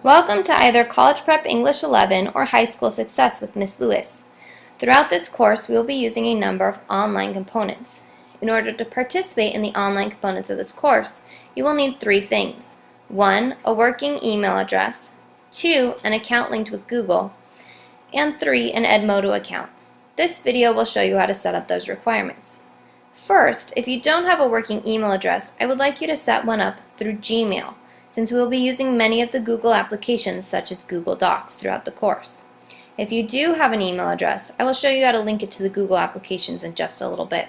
Welcome to either College Prep English 11 or High School Success with Miss Lewis. Throughout this course, we will be using a number of online components. In order to participate in the online components of this course, you will need three things. 1. A working email address. 2. An account linked with Google. And 3. An Edmodo account. This video will show you how to set up those requirements. First, if you don't have a working email address, I would like you to set one up through Gmail, since we will be using many of the Google applications such as Google Docs throughout the course. If you do have an email address, I will show you how to link it to the Google applications in just a little bit.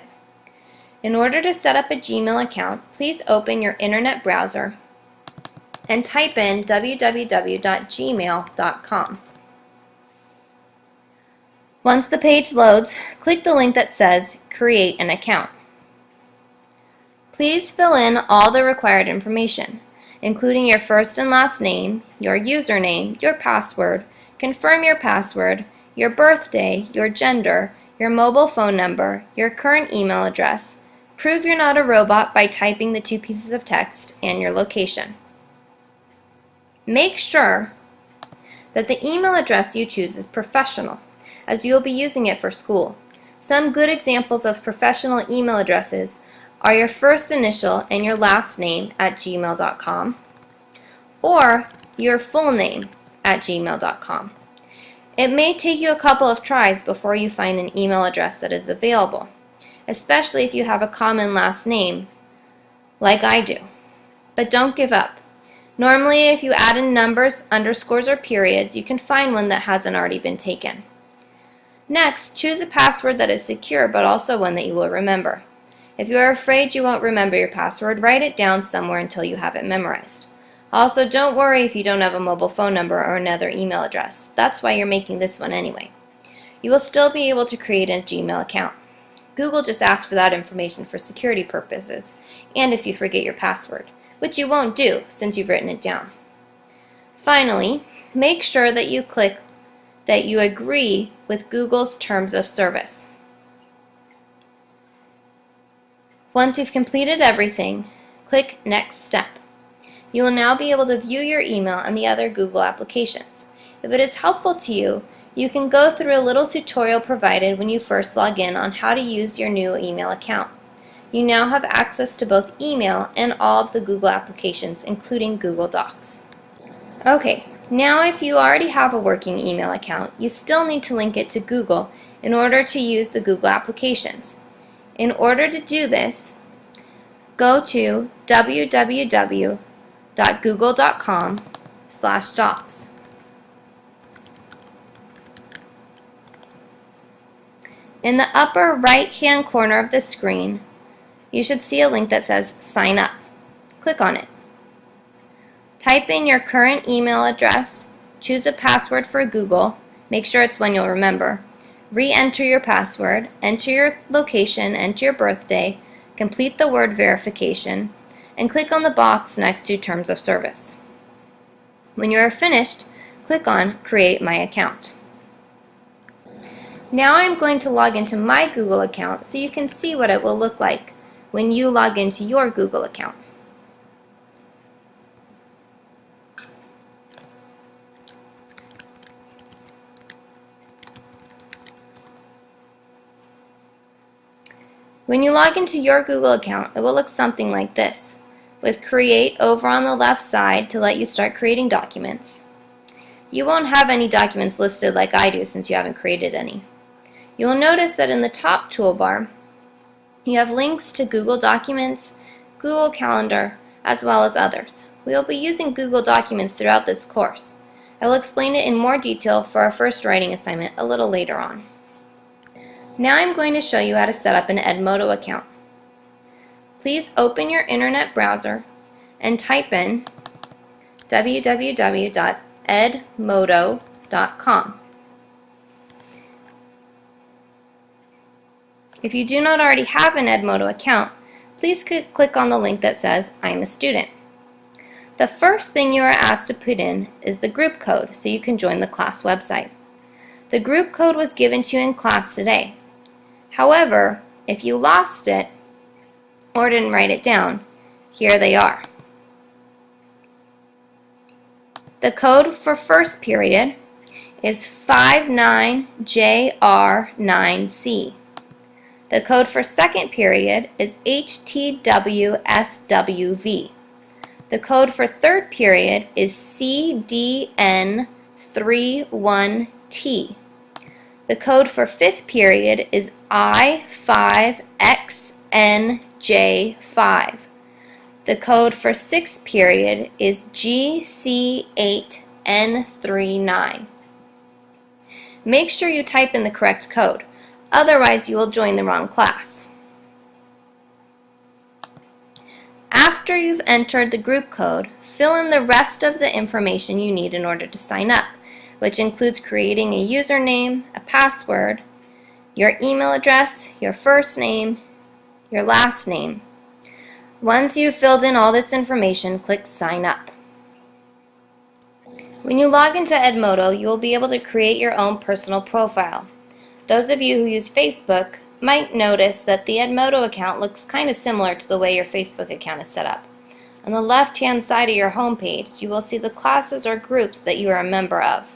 In order to set up a Gmail account, please open your internet browser and type in www.gmail.com. Once the page loads, click the link that says Create an Account. Please fill in all the required information, including your first and last name, your username, your password, confirm your password, your birthday, your gender, your mobile phone number, your current email address, prove you're not a robot by typing the two pieces of text, and your location. Make sure that the email address you choose is professional, as you will be using it for school. Some good examples of professional email addresses are your first initial and your last name at gmail.com or your full name at gmail.com. It may take you a couple of tries before you find an email address that is available, especially if you have a common last name like I do. But don't give up. Normally, if you add in numbers, underscores, or periods, you can find one that hasn't already been taken. Next, choose a password that is secure but also one that you will remember. If you are afraid you won't remember your password, write it down somewhere until you have it memorized. Also, don't worry if you don't have a mobile phone number or another email address. That's why you're making this one anyway. You will still be able to create a Gmail account. Google just asked for that information for security purposes and if you forget your password, which you won't do since you've written it down. Finally, make sure that you click that you agree with Google's terms of service. Once you've completed everything, click Next Step. You will now be able to view your email and the other Google applications. If it is helpful to you, you can go through a little tutorial provided when you first log in on how to use your new email account. You now have access to both email and all of the Google applications, including Google Docs. Okay, now if you already have a working email account, you still need to link it to Google in order to use the Google applications. In order to do this, go to www.google.com/docs. In the upper right-hand corner of the screen, you should see a link that says Sign Up. Click on it. Type in your current email address, choose a password for Google, make sure it's one you'll remember, re-enter your password, enter your location, enter your birthday, complete the word verification, and click on the box next to Terms of Service. When you are finished, click on Create My Account. Now I'm going to log into my Google account so you can see what it will look like when you log into your Google account. When you log into your Google account, it will look something like this, with Create over on the left side to let you start creating documents. You won't have any documents listed like I do since you haven't created any. You will notice that in the top toolbar, you have links to Google Documents, Google Calendar, as well as others. We will be using Google Documents throughout this course. I will explain it in more detail for our first writing assignment a little later on. Now I'm going to show you how to set up an Edmodo account. Please open your internet browser and type in www.edmodo.com. If you do not already have an Edmodo account, please click on the link that says I'm a student. The first thing you are asked to put in is the group code so you can join the class website. The group code was given to you in class today. However, if you lost it or didn't write it down, here they are. The code for first period is 59JR9C. The code for second period is HTWSWV. The code for third period is CDN31T. The code for fifth period is I5XNJ5. The code for sixth period is GC8N39. Make sure you type in the correct code, otherwise you will join the wrong class. After you've entered the group code, fill in the rest of the information you need in order to sign up, which includes creating a username, a password, your email address, your first name, your last name. Once you've filled in all this information, click Sign Up. When you log into Edmodo, you will be able to create your own personal profile. Those of you who use Facebook might notice that the Edmodo account looks kind of similar to the way your Facebook account is set up. On the left-hand side of your home page, you will see the classes or groups that you are a member of.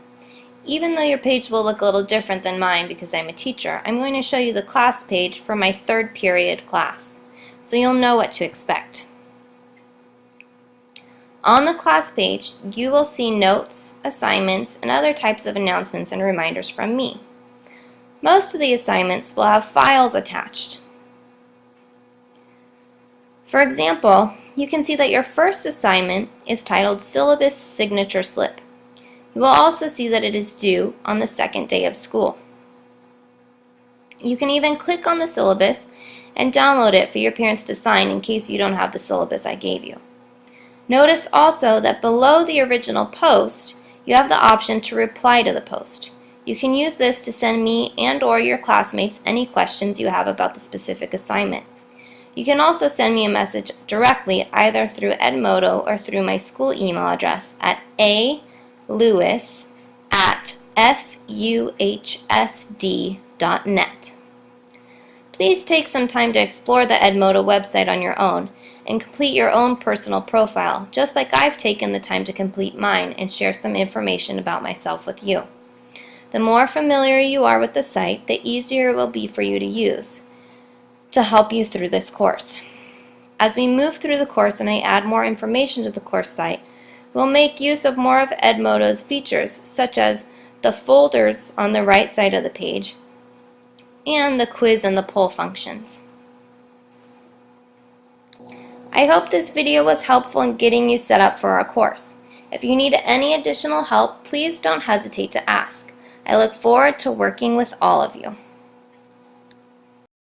Even though your page will look a little different than mine because I'm a teacher, I'm going to show you the class page for my third period class, so you'll know what to expect. On the class page, you will see notes, assignments, and other types of announcements and reminders from me. Most of the assignments will have files attached. For example, you can see that your first assignment is titled Syllabus Signature Slip. You will also see that it is due on the second day of school. You can even click on the syllabus and download it for your parents to sign in case you don't have the syllabus I gave you. Notice also that below the original post, you have the option to reply to the post. You can use this to send me and/or your classmates any questions you have about the specific assignment. You can also send me a message directly either through Edmodo or through my school email address at alewis@fuhsd.net. Please take some time to explore the Edmodo website on your own and complete your own personal profile, just like I've taken the time to complete mine and share some information about myself with you. The more familiar you are with the site, the easier it will be for you to use to help you through this course. As we move through the course and I add more information to the course site, we'll make use of more of Edmodo's features, such as the folders on the right side of the page and the quiz and the poll functions. I hope this video was helpful in getting you set up for our course. If you need any additional help, please don't hesitate to ask. I look forward to working with all of you.